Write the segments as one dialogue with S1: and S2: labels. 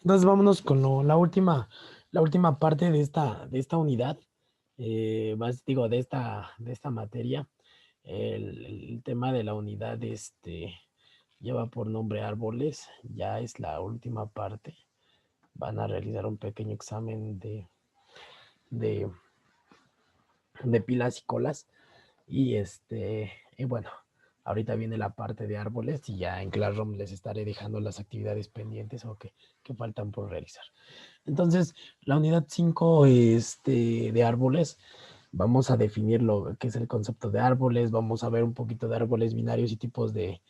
S1: Entonces vámonos con la última parte de esta unidad, digo, de esta materia. El tema de la unidad lleva por nombre árboles, ya es la última parte. Van a realizar un pequeño examen de, de pilas y colas. Y bueno, ahorita viene la parte de árboles y ya en Classroom les estaré dejando las actividades pendientes o que faltan por realizar. Entonces, la unidad 5 de árboles, vamos a definir lo que es el concepto de árboles, vamos a ver un poquito de árboles binarios y tipos de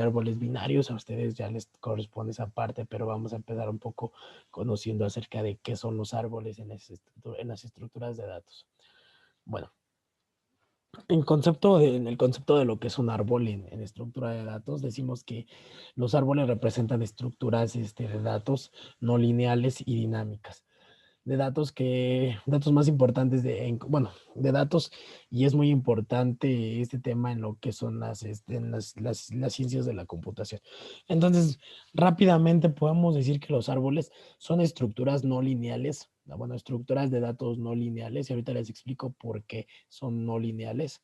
S1: árboles binarios. A ustedes ya les corresponde esa parte, pero vamos a empezar un poco conociendo acerca de qué son los árboles en las estructuras de datos. Bueno, en el concepto de lo que es un árbol en estructura de datos, decimos que los árboles representan estructuras de datos no lineales y dinámicas. Datos más importantes bueno, de datos, y es muy importante este tema en lo que son en las ciencias de la computación. Entonces, rápidamente podemos decir que los árboles son estructuras no lineales, bueno, estructuras de datos no lineales, y ahorita les explico por qué son no lineales,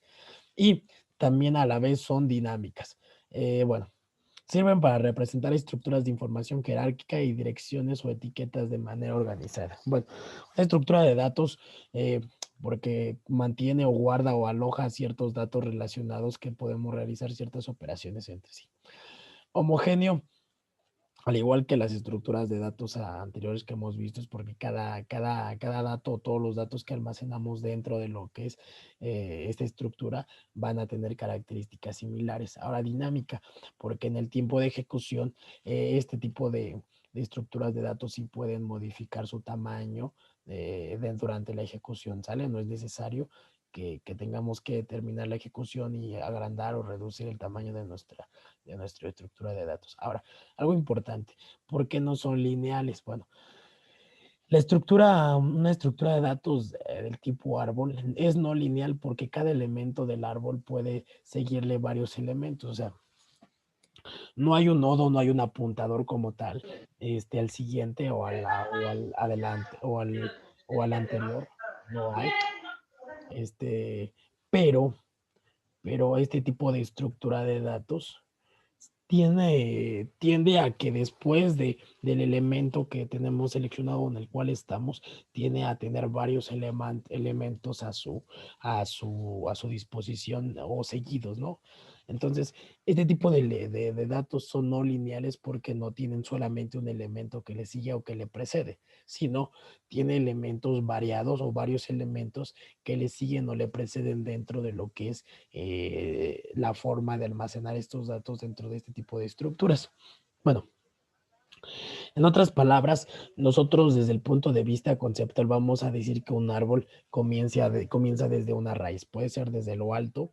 S1: y también a la vez son dinámicas. Bueno, sirven para representar estructuras de información jerárquica y direcciones o etiquetas de manera organizada. Bueno, una estructura de datos porque mantiene o guarda o aloja ciertos datos relacionados que podemos realizar ciertas operaciones entre sí. Homogéneo, al igual que las estructuras de datos anteriores que hemos visto, es porque cada dato, todos los datos que almacenamos dentro de lo que es esta estructura van a tener características similares. Ahora, dinámica, porque en el tiempo de ejecución, este tipo de estructuras de datos sí pueden modificar su tamaño durante la ejecución, ¿sale? No es necesario que tengamos que terminar la ejecución y agrandar o reducir el tamaño de nuestra estructura de datos. Ahora, algo importante, ¿por qué no son lineales? Bueno, una estructura de datos del tipo árbol es no lineal porque cada elemento del árbol puede seguirle varios elementos. O sea, no hay un nodo, no hay un apuntador como tal, al siguiente o al adelante o al anterior. No hay. Este, pero, pero este tipo de estructura de datos tiende a que después del elemento que tenemos seleccionado en el cual estamos, tiene a tener varios elementos a su disposición o seguidos, ¿no? Entonces, este tipo de datos son no lineales porque no tienen solamente un elemento que le sigue o que le precede, sino tiene elementos variados o varios elementos que le siguen o le preceden dentro de lo que es la forma de almacenar estos datos dentro de este tipo de estructuras. Bueno, en otras palabras, nosotros desde el punto de vista conceptual vamos a decir que un árbol comienza desde una raíz, puede ser desde lo alto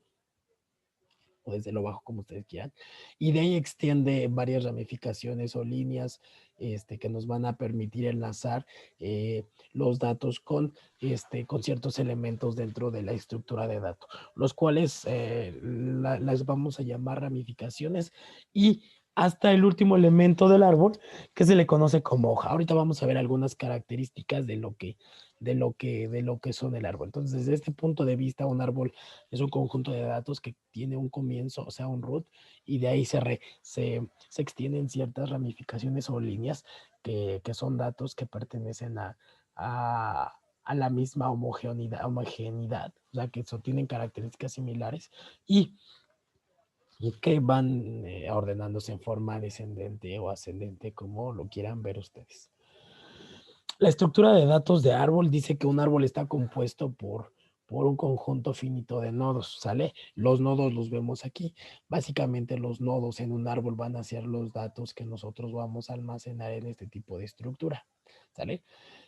S1: o desde lo bajo, como ustedes quieran, y de ahí extiende varias ramificaciones o líneas que nos van a permitir enlazar los datos con ciertos elementos dentro de la estructura de datos, los cuales las vamos a llamar ramificaciones, y hasta el último elemento del árbol que se le conoce como hoja. Ahorita vamos a ver algunas características de lo que son el árbol. Entonces, desde este punto de vista, un árbol es un conjunto de datos que tiene un comienzo, o sea, un root, y de ahí se extienden ciertas ramificaciones o líneas que son datos que pertenecen a la misma homogeneidad, o sea, que tienen características similares y que van ordenándose en forma descendente o ascendente, como lo quieran ver ustedes. La estructura de datos de árbol dice que un árbol está compuesto por un conjunto finito de nodos, ¿sale? Los nodos los vemos aquí. Básicamente los nodos en un árbol van a ser los datos que nosotros vamos a almacenar en este tipo de estructura, ¿sale?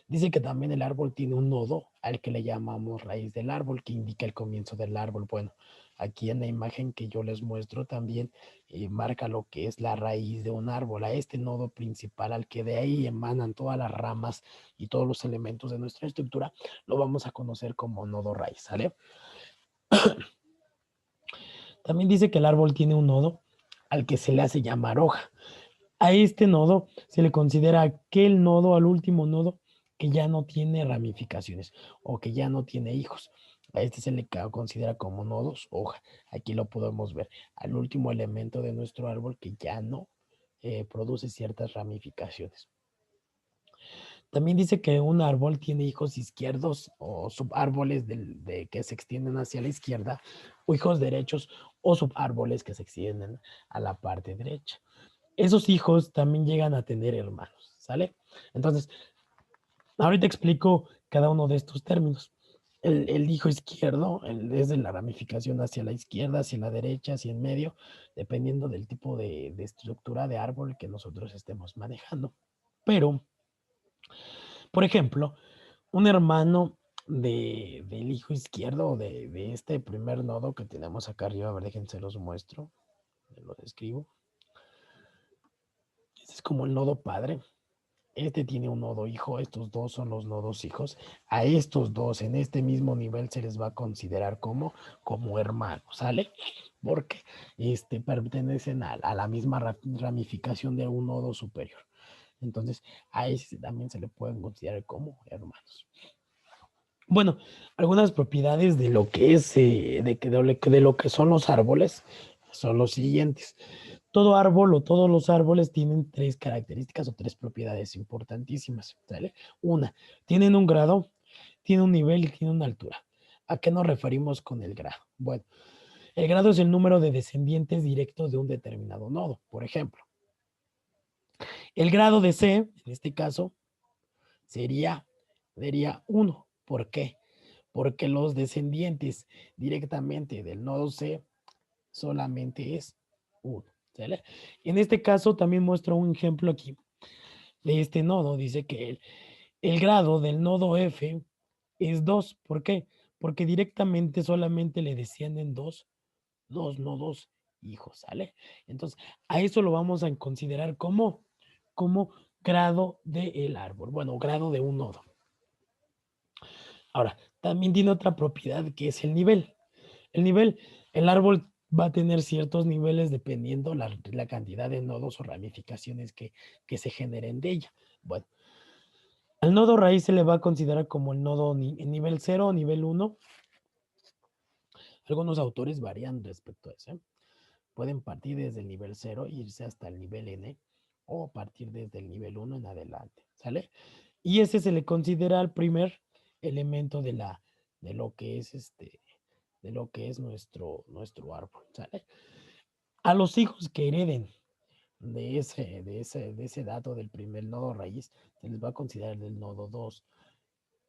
S1: Dice que también el árbol tiene un nodo al que le llamamos raíz del árbol, que indica el comienzo del árbol. Bueno, aquí en la imagen que yo les muestro también marca lo que es la raíz de un árbol, a este nodo principal al que de ahí emanan todas las ramas y todos los elementos de nuestra estructura, lo vamos a conocer como nodo raíz, ¿sale? También dice que el árbol tiene un nodo al que se le hace llamar hoja. A este nodo se le considera aquel nodo, al último nodo, que ya no tiene ramificaciones o que ya no tiene hijos. A este se le considera como nodos hoja. Aquí lo podemos ver, al último elemento de nuestro árbol que ya no produce ciertas ramificaciones. También dice que un árbol tiene hijos izquierdos o subárboles de que se extienden hacia la izquierda, o hijos derechos o subárboles que se extienden a la parte derecha. Esos hijos también llegan a tener hermanos, ¿sale? Entonces, ahorita explico cada uno de estos términos. El hijo izquierdo es de la ramificación hacia la izquierda, hacia la derecha, hacia en medio, dependiendo del tipo de estructura de árbol que nosotros estemos manejando. Pero, por ejemplo, un hermano del hijo izquierdo, de este primer nodo que tenemos acá arriba, a ver, déjense los muestro, lo describo. Este es como el nodo padre. Este tiene un nodo hijo, estos dos son los nodos hijos. A estos dos en este mismo nivel se les va a considerar como hermanos, ¿sale? Porque pertenecen a la misma ramificación de un nodo superior. Entonces, a ese también se le pueden considerar como hermanos. Bueno, algunas propiedades de lo que es, de lo que son los árboles son los siguientes. Todo árbol o todos los árboles tienen tres características o tres propiedades importantísimas, ¿sale? Una, tienen un grado, tiene un nivel y tiene una altura. ¿A qué nos referimos con el grado? Bueno, el grado es el número de descendientes directos de un determinado nodo. Por ejemplo, el grado de C, en este caso, sería 1. ¿Por qué? Porque los descendientes directamente del nodo C solamente es 1. ¿Sale? En este caso también muestro un ejemplo aquí de este nodo. Dice que el grado del nodo F es 2. ¿Por qué? Porque directamente solamente le descienden dos nodos hijos, ¿sale? Entonces, a eso lo vamos a considerar como grado del árbol. Bueno, grado de un nodo. Ahora, también tiene otra propiedad que es el nivel. El nivel, el árbol va a tener ciertos niveles dependiendo la cantidad de nodos o ramificaciones que se generen de ella. Bueno, al nodo raíz se le va a considerar como el nodo nivel 0 o nivel 1. Algunos autores varían respecto a eso. Pueden partir desde el nivel 0 e irse hasta el nivel N o partir desde el nivel 1 en adelante, ¿sale? Y ese se le considera el primer elemento de lo que es de lo que es nuestro árbol, ¿sale? A los hijos que hereden de ese dato del primer nodo raíz, se les va a considerar del nodo 2.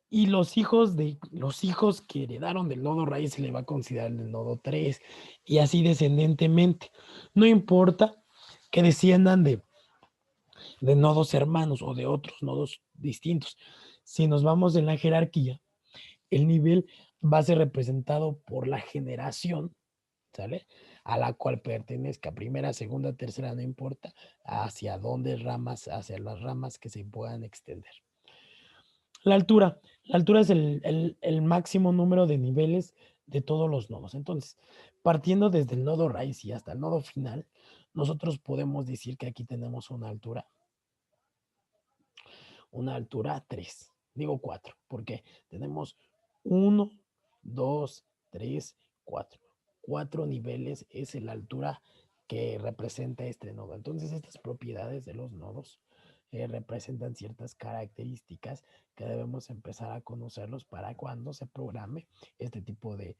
S1: Y los hijos que heredaron del nodo raíz se les va a considerar del nodo 3. Y así descendentemente. No importa que desciendan de nodos hermanos o de otros nodos distintos. Si nos vamos en la jerarquía, el nivel va a ser representado por la generación, ¿sale? A la cual pertenezca, primera, segunda, tercera, no importa, hacia dónde ramas, hacia las ramas que se puedan extender. La altura es el máximo número de niveles de todos los nodos. Entonces, partiendo desde el nodo raíz y hasta el nodo final, nosotros podemos decir que aquí tenemos una altura 3, digo 4, porque tenemos 1, 2, 3, 4. 4 niveles es la altura que representa este nodo. Entonces, estas propiedades de los nodos representan ciertas características que debemos empezar a conocerlos para cuando se programe este tipo de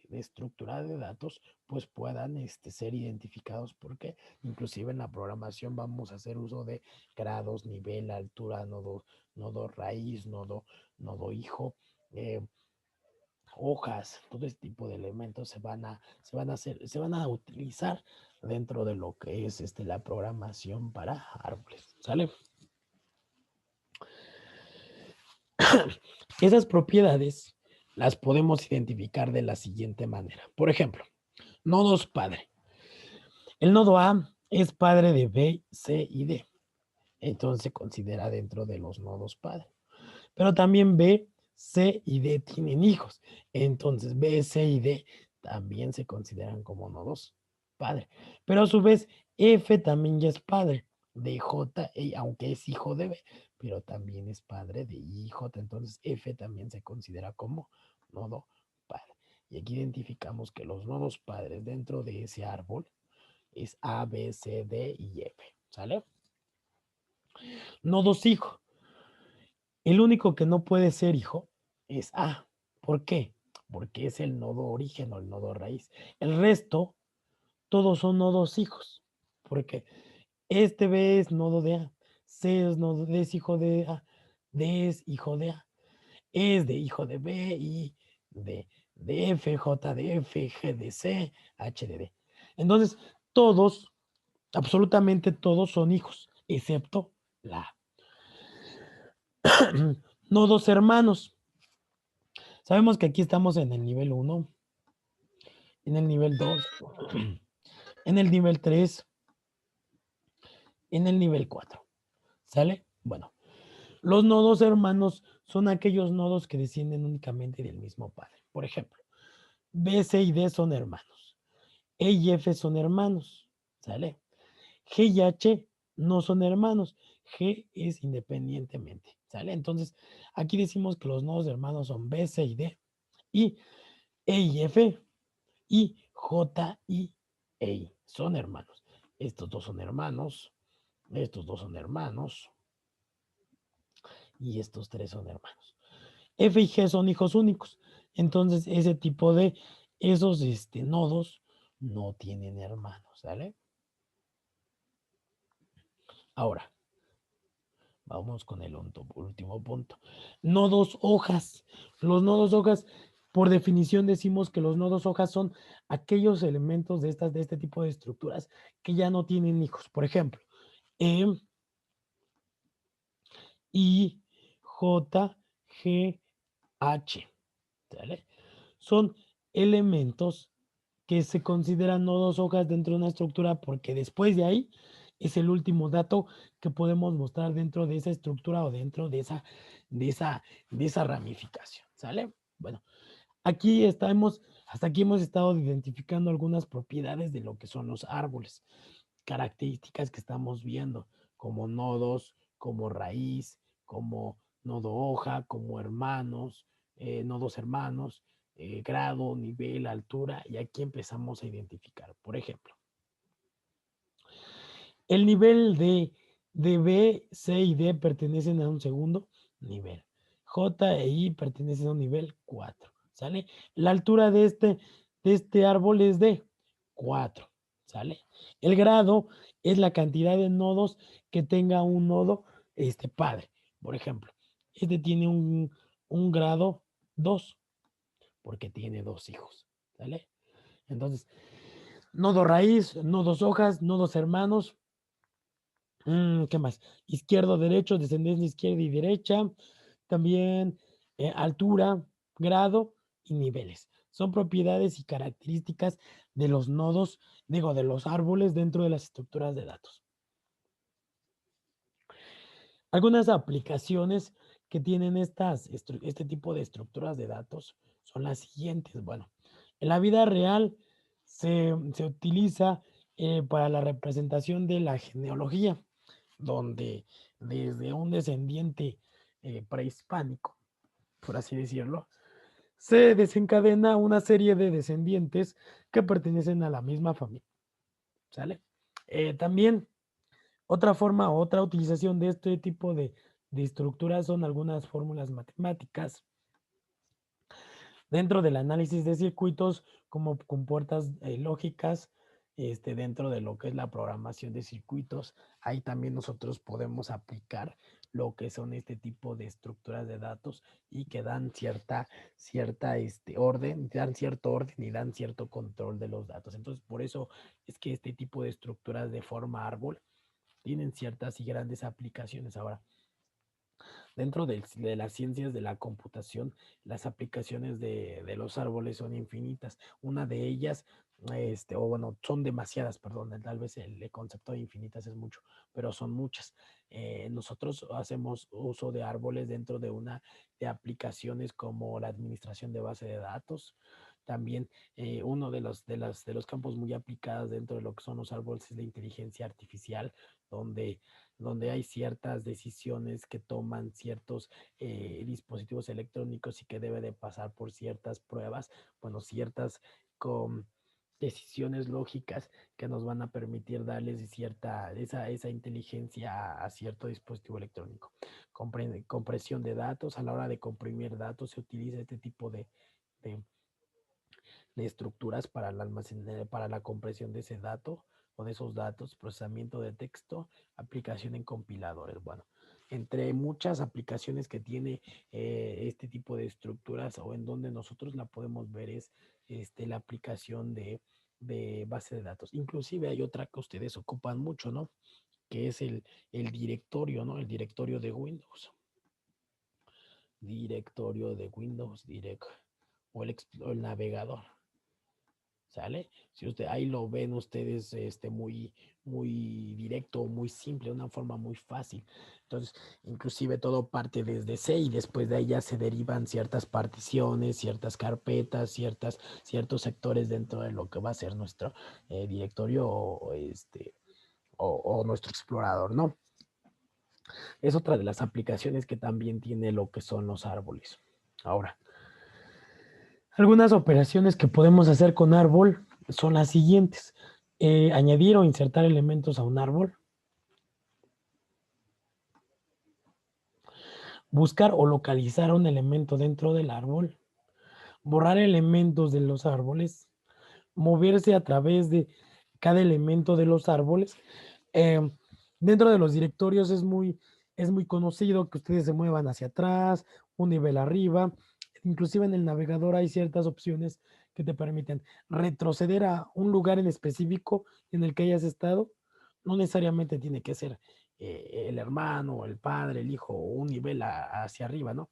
S1: estructura de datos, pues puedan ser identificados, porque inclusive en la programación vamos a hacer uso de grados, nivel, altura, nodo raíz, nodo hijo, hojas, todo este tipo de elementos se van a utilizar dentro de lo que es la programación para árboles, ¿sale? Esas propiedades las podemos identificar de la siguiente manera. Por ejemplo, nodos padre. El nodo A es padre de B, C y D. Entonces se considera dentro de los nodos padre. Pero también B, C y D tienen hijos. Entonces B, C y D también se consideran como nodos padre. Pero a su vez, F también ya es padre de J, aunque es hijo de B, pero también es padre de I, J. Entonces, F también se considera como nodo padre. Y aquí identificamos que los nodos padres dentro de ese árbol es A, B, C, D y F. ¿Sale? Nodos hijo. El único que no puede ser hijo es A. ¿Por qué? Porque es el nodo origen o el nodo raíz. El resto, todos son nodos hijos. Porque este B es nodo de A, C es nodo D es hijo de A, D es hijo de A, E es de hijo de B y de F, J de F, G de C, H de D. Entonces, todos, absolutamente todos son hijos, excepto la A. Nodos hermanos. Sabemos que aquí estamos en el nivel 1, en el nivel 2, en el nivel 3, en el nivel 4. ¿Sale? Bueno, los nodos hermanos son aquellos nodos que descienden únicamente del mismo padre. Por ejemplo, B, C y D son hermanos. E y F son hermanos. ¿Sale? G y H no son hermanos. G es independientemente. ¿Sale? Entonces, aquí decimos que los nodos hermanos son B, C y D. Y E y F y J y E son hermanos. Estos dos son hermanos. Estos dos son hermanos. Y estos tres son hermanos. F y G son hijos únicos. Entonces, ese tipo de esos nodos no tienen hermanos, ¿sale? Ahora, vamos con el último punto. Nodos hojas. Los nodos hojas, por definición, decimos que los nodos hojas son aquellos elementos de este tipo de estructuras que ya no tienen hijos. Por ejemplo, E, I, J, G, H. ¿Sale? Son elementos que se consideran nodos hojas dentro de una estructura porque después de ahí es el último dato que podemos mostrar dentro de esa estructura o dentro de esa ramificación, ¿sale? Bueno, hasta aquí hemos estado identificando algunas propiedades de lo que son los árboles, características que estamos viendo, como nodos, como raíz, como nodo hoja, como hermanos, nodos hermanos, grado, nivel, altura, y aquí empezamos a identificar. Por ejemplo, el nivel de B, C y D pertenecen a un segundo nivel. J e I pertenecen a un nivel 4. ¿Sale? La altura de este árbol es de 4. ¿Sale? El grado es la cantidad de nodos que tenga un nodo padre. Por ejemplo, este tiene un grado 2 porque tiene dos hijos. ¿Sale? Entonces, nodo raíz, nodos hojas, nodos hermanos. ¿Qué más? Izquierdo, derecho, descendencia izquierda y derecha. También altura, grado y niveles. Son propiedades y características de los nodos, digo, de los árboles dentro de las estructuras de datos. Algunas aplicaciones que tienen este tipo de estructuras de datos son las siguientes. Bueno, en la vida real se utiliza para la representación de la genealogía, donde desde un descendiente prehispánico, por así decirlo, se desencadena una serie de descendientes que pertenecen a la misma familia. ¿Sale? También otra forma, otra utilización de este tipo de estructuras son algunas fórmulas matemáticas dentro del análisis de circuitos como compuertas lógicas, dentro de lo que es la programación de circuitos. Ahí también nosotros podemos aplicar lo que son este tipo de estructuras de datos y que dan cierta orden, dan cierto orden y dan cierto control de los datos. Entonces, por eso es que este tipo de estructuras de forma árbol tienen ciertas y grandes aplicaciones. Ahora, dentro de las ciencias de la computación, las aplicaciones de los árboles son infinitas. Una de ellas, o bueno, son demasiadas, perdón, tal vez el concepto de infinitas es mucho, pero son muchas. Nosotros hacemos uso de árboles dentro de aplicaciones como la administración de base de datos, También uno de los campos muy aplicados dentro de lo que son los árboles es la inteligencia artificial, donde, donde hay ciertas decisiones que toman ciertos dispositivos electrónicos y que debe de pasar por ciertas pruebas, bueno, ciertas con decisiones lógicas que nos van a permitir darles esa inteligencia a cierto dispositivo electrónico. Compresión de datos, a la hora de comprimir datos se utiliza este tipo de, de estructuras para el para la compresión de ese dato o de esos datos, procesamiento de texto, aplicación en compiladores. Bueno, entre muchas aplicaciones que tiene este tipo de estructuras o en donde nosotros la podemos ver es la aplicación de base de datos. Inclusive hay otra que ustedes ocupan mucho, ¿no? Que es el directorio, ¿no? El directorio de Windows. Directorio de Windows Direct o el navegador. ¿Sale? Si usted ahí lo ven ustedes muy directo, muy simple, de una forma muy fácil. Entonces, inclusive todo parte desde C y después de ahí ya se derivan ciertas particiones, ciertas carpetas, ciertos sectores dentro de lo que va a ser nuestro directorio o nuestro explorador, ¿no? Es otra de las aplicaciones que también tiene lo que son los árboles. Ahora, algunas operaciones que podemos hacer con árbol son las siguientes. Añadir o insertar elementos a un árbol. Buscar o localizar un elemento dentro del árbol. Borrar elementos de los árboles. Moverse a través de cada elemento de los árboles. Dentro de los directorios es muy conocido que ustedes se muevan hacia atrás, un nivel arriba. Inclusive en el navegador hay ciertas opciones que te permiten retroceder a un lugar en específico en el que hayas estado. No necesariamente tiene que ser el hermano, el padre, el hijo, o un nivel hacia arriba, ¿no?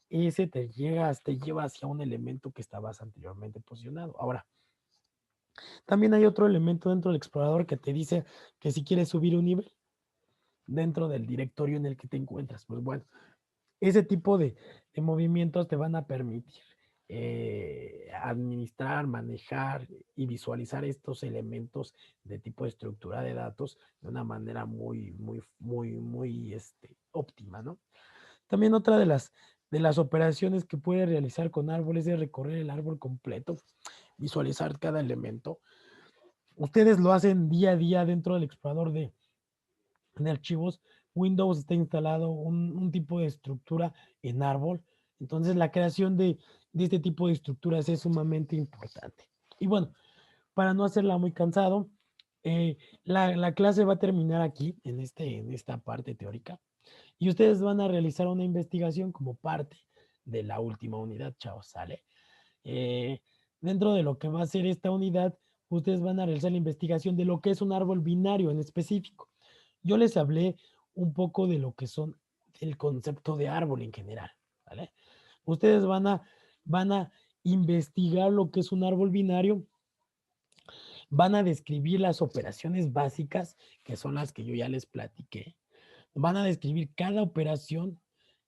S1: Ese te lleva hacia un elemento que estabas anteriormente posicionado. Ahora, también hay otro elemento dentro del explorador que te dice que si quieres subir un nivel dentro del directorio en el que te encuentras, pues bueno, ese tipo de movimientos te van a permitir administrar, manejar y visualizar estos elementos de tipo de estructura de datos de una manera muy óptima, ¿no? También otra de las operaciones que puede realizar con árboles es recorrer el árbol completo, visualizar cada elemento. Ustedes lo hacen día a día dentro del explorador de archivos. Windows está instalado un tipo de estructura en árbol. Entonces la creación de este tipo de estructuras es sumamente importante. Y bueno, para no hacerla muy cansado, la clase va a terminar aquí, en esta parte teórica. Y ustedes van a realizar una investigación como parte de la última unidad, chavos, ¿sale? Eh, Dentro de lo que va a ser esta unidad, ustedes van a realizar la investigación de lo que es un árbol binario en específico. Yo les hablé un poco de lo que son el concepto de árbol en general, ¿vale? Ustedes van a investigar lo que es un árbol binario, van a describir las operaciones básicas, que son las que yo ya les platiqué, van a describir cada operación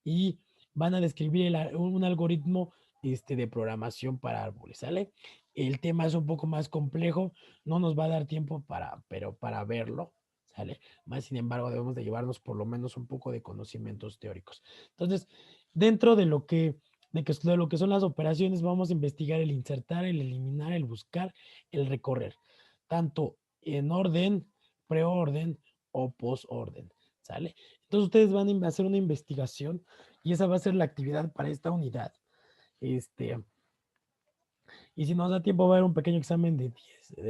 S1: y van a describir un algoritmo de programación para árboles, ¿sale? El tema es un poco más complejo, no nos va a dar tiempo pero para verlo, ¿sale? Más sin embargo, debemos de llevarnos por lo menos un poco de conocimientos teóricos. Entonces, dentro de lo que son las operaciones, vamos a investigar el insertar, el eliminar, el buscar, el recorrer, tanto en orden, preorden o postorden, ¿sale? Entonces ustedes van a hacer una investigación y esa va a ser la actividad para esta unidad. Y si nos da tiempo va a haber un pequeño examen de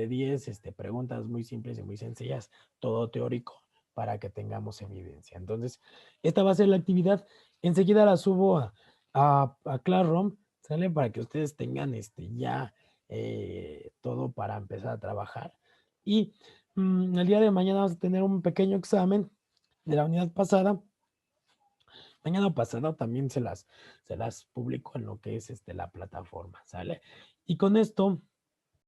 S1: 10 preguntas muy simples y muy sencillas, todo teórico, para que tengamos evidencia. Entonces, esta va a ser la actividad. Enseguida la subo a Classroom, ¿sale? Para que ustedes tengan ya todo para empezar a trabajar. Y el día de mañana vamos a tener un pequeño examen de la unidad pasada. Mañana pasado también se las publico en lo que es la plataforma, ¿sale? Y con esto